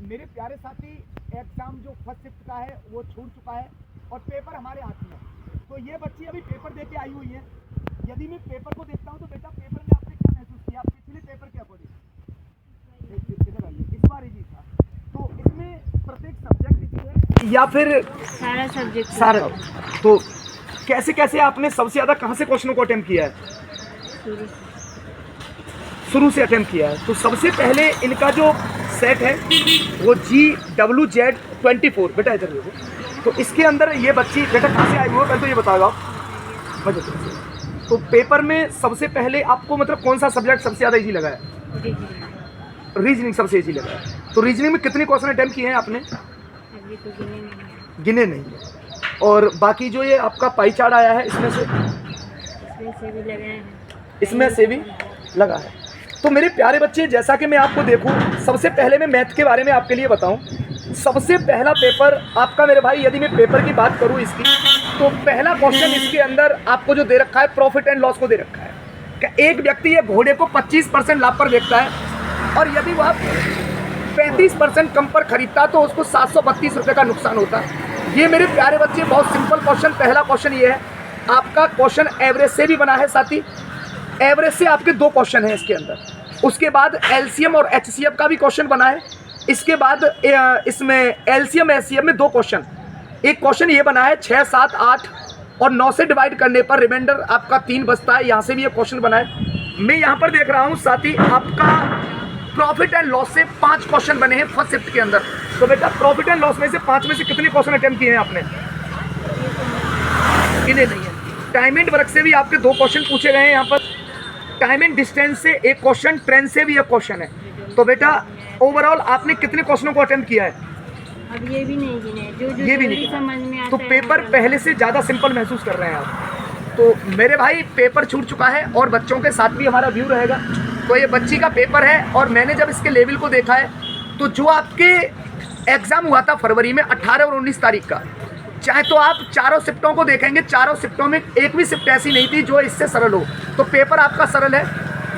मेरे प्यारे साथी, एग्जाम जो फर्स्ट शिफ्ट का है वो छूट चुका है और पेपर हमारे हाथ में है। तो ये बच्ची अभी पेपर देके आई हुई है। यदि मैं पेपर को देखता हूँ तो बेटा पेपर में आपने क्या महसूस किया पिछले पेपर के अकॉर्डिंग? इधर आइए, इस बार इजी था। तो इसमें प्रत्येक सब्जेक्ट इजी है या फिर सारा सब्जेक्ट सारा? तो कैसे कैसे आपने सबसे ज्यादा कहाँ से क्वेश्चनों को अटेम्प्ट किया है? शुरू से अटेम्प्ट किया है। तो सबसे पहले इनका जो सेट है वो GWZ24 बेटा इधर देखो। तो इसके अंदर ये बच्ची बेटा कहाँ से आई हुई है पहले तो ये बताओ आप। तो पेपर में सबसे पहले आपको मतलब कौन सा सब्जेक्ट सबसे ज़्यादा इजी लगा है? रीजनिंग सबसे इजी लगा है। तो रीजनिंग में कितने क्वेश्चन अटेम्प्ट किए हैं आपने? अभी तो गिने नहीं है। और बाकी जो ये आपका पाई चार्ट आया है इसमें से भी लगाए हैं, इसमें से भी लगा है। तो मेरे प्यारे बच्चे, जैसा कि मैं आपको देखूं, सबसे पहले मैं मैथ के बारे में आपके लिए बताऊं। सबसे पहला पेपर आपका मेरे भाई, यदि मैं पेपर की बात करूं इसकी, तो पहला क्वेश्चन इसके अंदर आपको जो दे रखा है प्रॉफिट एंड लॉस को दे रखा है। क्या एक व्यक्ति ये घोड़े को 25% लाभ पर बेचता है और यदि वह 35% कम पर खरीदता तो उसको 732 रुपये का नुकसान होता है। ये मेरे प्यारे बच्चे बहुत सिंपल क्वेश्चन, पहला क्वेश्चन ये है। आपका क्वेश्चन एवरेज से भी बना है साथी, एवरेज से आपके 2 क्वेश्चन हैं इसके अंदर। उसके बाद एलसीएम और एचसीएफ का भी क्वेश्चन बना है। इसके बाद इसमें एलसीएम एचसीएफ में 2 क्वेश्चन, एक क्वेश्चन ये बना है 6, 7, 8 और 9 से डिवाइड करने पर रिमाइंडर आपका 3 बचता है। यहाँ से भी ये क्वेश्चन बना है। मैं यहाँ पर देख रहा हूँ साथी, आपका प्रॉफिट एंड लॉस से 5 क्वेश्चन बने हैं फर्स्ट शिफ्ट के अंदर। तो बेटा प्रॉफिट एंड लॉस में से 5 में से कितने क्वेश्चन अटेम्प्ट किए हैं आपने? गिने नहीं है। टाइम एंड वर्क से भी आपके 2 क्वेश्चन पूछे गए हैं यहाँ पर। टाइम एंड डिस्टेंस से एक क्वेश्चन, ट्रेन से भी एक क्वेश्चन है। तो बेटा ओवरऑल आपने कितने क्वेश्चनों को अटेम्प्ट किया है? अब ये भी नहीं गिने, जो ये भी नहीं समझ में आता तो है। पेपर पहले से ज़्यादा सिंपल महसूस कर रहे हैं आप। तो मेरे भाई पेपर छूट चुका है और बच्चों के साथ भी हमारा व्यू रहेगा। तो ये बच्ची का पेपर है और मैंने जब इसके लेवल को देखा है तो जो आपके एग्ज़ाम हुआ था फरवरी में 18 और 19 तारीख का, चाहे तो आप चारों शिफ्टों को देखेंगे, चारों शिफ्टों में एक भी शिफ्ट ऐसी नहीं थी जो इससे सरल हो। तो पेपर आपका सरल है।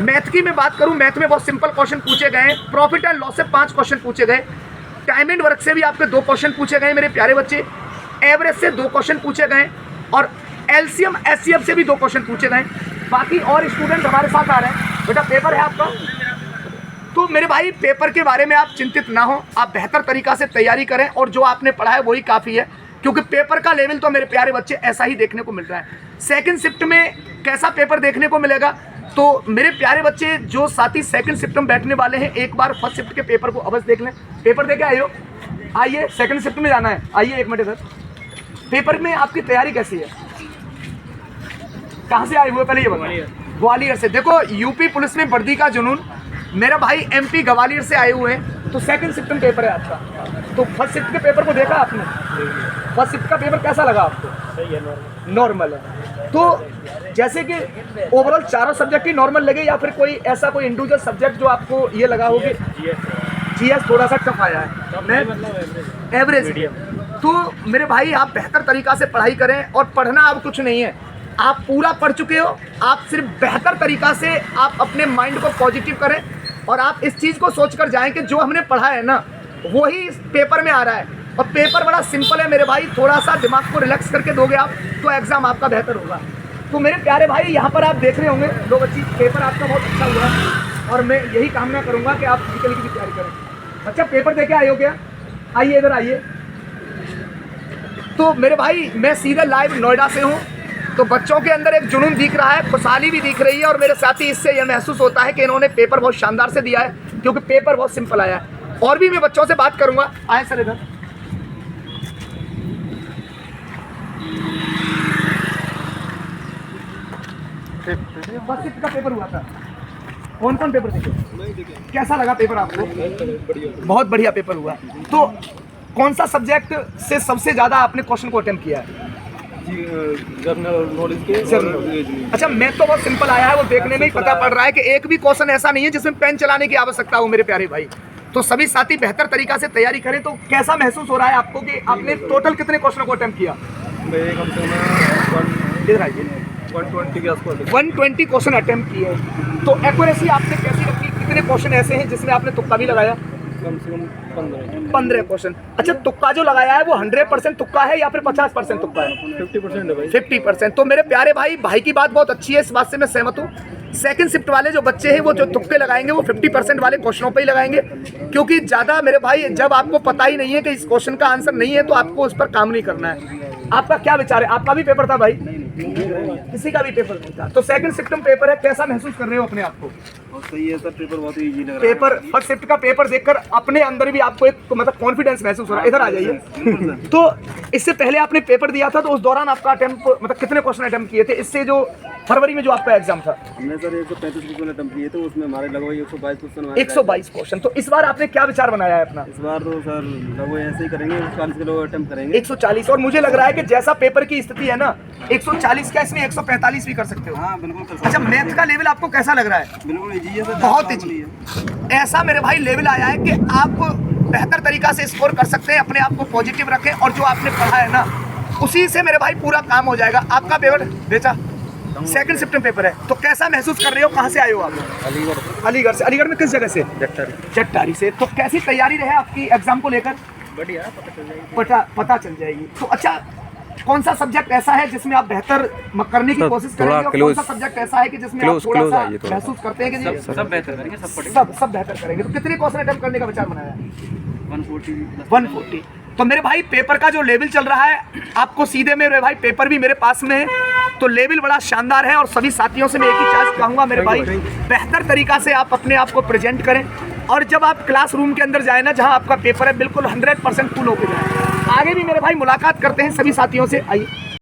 मैथ की मैं बात करूं, मैथ में बहुत सिंपल क्वेश्चन पूछे गए हैं। प्रॉफिट एंड लॉस से 5 क्वेश्चन पूछे गए। टाइम एंड वर्क से भी आपके 2 क्वेश्चन पूछे गए मेरे प्यारे बच्चे। एवरेज से 2 क्वेश्चन पूछे गए और एलसीएम एचसीएफ से भी 2 क्वेश्चन पूछे गए। बाकी और स्टूडेंट हमारे साथ आ रहे हैं। बेटा पेपर है आपका। तो मेरे भाई पेपर के बारे में आप चिंतित ना हो, आप बेहतर तरीक़ा से तैयारी करें और जो आपने पढ़ा है वही काफ़ी है, क्योंकि पेपर का लेवल तो मेरे प्यारे बच्चे ऐसा ही देखने को मिल रहा है। सेकंड शिफ्ट में कैसा पेपर देखने को मिलेगा? तो मेरे प्यारे बच्चे जो साथी सेकंड शिफ्ट में बैठने वाले हैं, एक बार फर्स्ट शिफ्ट के पेपर को अवश्य देख लें। पेपर दे के आए हो, आइए सेकंड शिफ्ट में जाना है। आइए 1 मिनट इधर। पेपर में आपकी तैयारी कैसी है? कहाँ से आए हुए पहले ये बताइए। ग्वालियर से। देखो यूपी पुलिस में वर्दी का जुनून। मेरा भाई एमपी ग्वालियर से आए हुए हैं। तो सेकंड शिफ्ट में पेपर है आपका। तो फर्स्ट शिफ्ट के पेपर को देखा आपने? फर्स्ट शिफ्ट का पेपर कैसा लगा आपको? सही है, नॉर्मल है। तो जैसे कि ओवरऑल चारों सब्जेक्ट ही नॉर्मल लगे या फिर कोई ऐसा कोई इंडिविजुअल सब्जेक्ट जो आपको ये लगा हो कि जीएस थोड़ा सा टफ आया है? एवरेज। तो मेरे भाई आप बेहतर तरीक़ा से पढ़ाई करें और पढ़ना अब कुछ नहीं है, आप पूरा पढ़ चुके हो। आप सिर्फ बेहतर तरीक़ा से आप अपने माइंड को पॉजिटिव करें और आप इस चीज़ को सोच कर जाएँ कि जो हमने पढ़ा है ना वही इस पेपर में आ रहा है। और पेपर बड़ा सिंपल है मेरे भाई, थोड़ा सा दिमाग को रिलैक्स करके दोगे आप तो एग्ज़ाम आपका बेहतर होगा। तो मेरे प्यारे भाई यहाँ पर आप देख रहे होंगे 2 बच्ची, पेपर आपका बहुत अच्छा हुआ है और मैं यही कामना करूँगा कि आप फिजिकली की तैयारी करें। अच्छा पेपर दे के आए हो क्या? आइए इधर आइए। तो मेरे भाई मैं सीधे लाइव नोएडा से हूँ। तो बच्चों के अंदर एक जुनून दिख रहा है, खुशहाली भी दिख रही है और मेरे साथ ही इससे यह महसूस होता है कि इन्होंने पेपर बहुत शानदार से दिया है, क्योंकि पेपर बहुत सिंपल आया है। और भी मैं बच्चों से बात करूँगा। आए सर इधर। फर्स्ट शिफ्ट का पेपर हुआ था, कौन कौन पेपर देखे? कैसा लगा पेपर आपको? बहुत बढ़िया पेपर हुआ। तो कौन सा सब्जेक्ट से सबसे ज़्यादा आपने क्वेश्चन को अटेम्प्ट किया है? जनरल नॉलेज के। अच्छा मैथ तो बहुत सिंपल आया है, वो देखने में ही पता पड़ रहा है कि एक भी क्वेश्चन ऐसा नहीं है जिसमें पेन चलाने की आवश्यकता हो मेरे प्यारे भाई। तो सभी साथी बेहतर तरीक़ा से तैयारी करें। तो कैसा महसूस हो रहा है आपको कि आपने टोटल कितने क्वेश्चनों को अटेम्प्ट किया? मेरे कम से कम इधर आइए। 120 के आसपास 120 क्वेश्चन अटेम्प्ट किए। तो एक्यूरेसी आपने कैसी रखी? कितने क्वेश्चन ऐसे हैं जिसमें आपने तुक्का भी लगाया? कम से कम 15 क्वेश्चन। अच्छा, तुक्का जो लगाया है वो 100% तुक्का है या फिर 50% तुक्का है? 50% है भाई। 50%। तो मेरे प्यारे भाई की बात बहुत अच्छी है, इस बात से मैं सहमत हूँ। सेकंड शिफ्ट वाले जो बच्चे हैं वो जो तुक्के लगाएंगे वो 50% वाले क्वेश्चनों पे ही लगाएंगे, क्योंकि ज़्यादा मेरे भाई जब आपको पता ही नहीं है कि इस क्वेश्चन का आंसर नहीं है तो आपको उस पर काम नहीं करना है। आपका क्या विचार है? आपका भी पेपर था भाई? किसी का भी पेपर नहीं था। तो सेकंड शिफ्ट में पेपर है, कैसा महसूस कर रहे हो अपने आप को? सही है सर, पेपर बहुत इजी लग रहा है। पेपर फर्स्ट शिफ्ट का पेपर देखकर अपने अंदर भी आपको एक मतलब कॉन्फिडेंस महसूस हो रहा है? इधर आ जाइए। तो इससे पहले आपने पेपर दिया था तो उस दौरान आपका अटेम्प्ट मतलब कितने क्वेश्चन अटेम्प्ट किए थे? इससे जो फरवरी में जो आपका एग्जाम था? हमने सर 135 क्वेश्चन अटेम्प्ट किए थे, उसमें हमारे लगभग 122 क्वेश्चन। 122 क्वेश्चन। तो इस बार आपने क्या विचार बनाया है अपना? इस बार तो सर लगभग ऐसे ही करेंगे, 140 किलो अटेम्प्ट करेंगे। 140। और मुझे लग रहा है कि जैसा पेपर की स्थिति है ना, 140 का इसमें 145 भी कर सकते हो। हाँ बिल्कुल कर सकते अच्छा, मैथ का लेवल आपको कैसा लग रहा है? हैं। बिल्कुल इजी है सर, बहुत ईजी। ऐसा मेरे भाई लेवल आया है कि आप बेहतर तरीका से स्कोर कर सकते हैं, अपने आप को पॉजिटिव रखें और जो आपने पढ़ा है ना उसी से मेरे भाई पूरा काम हो जाएगा। आपका पेपर बेचा सेकंड शिफ्ट में पेपर है, तो कैसा महसूस कर रहे हो? कहाँ से आए हो आप? अलीगढ़ से। अलीगढ़ में किस जगह से? जट्टारी से। तो कैसी तैयारी रहे आपकी एग्जाम को लेकर? बढ़िया, पता चल जाएगी। तो अच्छा, कौन सा सब्जेक्ट ऐसा है जिसमें आप बेहतर करने की कोशिश करेंगे और कौन सा सब्जेक्ट ऐसा है कि जिसमें आप थोड़ा सा महसूस करते हैं कि सब बेहतर करेंगे, सब बेहतर करेंगे? तो कितने क्वेश्चन अटेम्प्ट करने का विचार बनाया है? 140। तो मेरे भाई पेपर का जो लेवल चल रहा है, आपको सीधे मेरे भाई पेपर भी मेरे पास में है, तो लेवल बड़ा शानदार है। और सभी साथियों से मैं एक ही चीज़ कहूँगा मेरे भाई, बेहतर तरीका से आप अपने आप को प्रेजेंट करें और जब आप क्लासरूम के अंदर जाए ना जहाँ आपका पेपर है, बिल्कुल 100% फुल होकर जाए। आगे भी मेरे भाई मुलाकात करते हैं सभी साथियों से। आइए।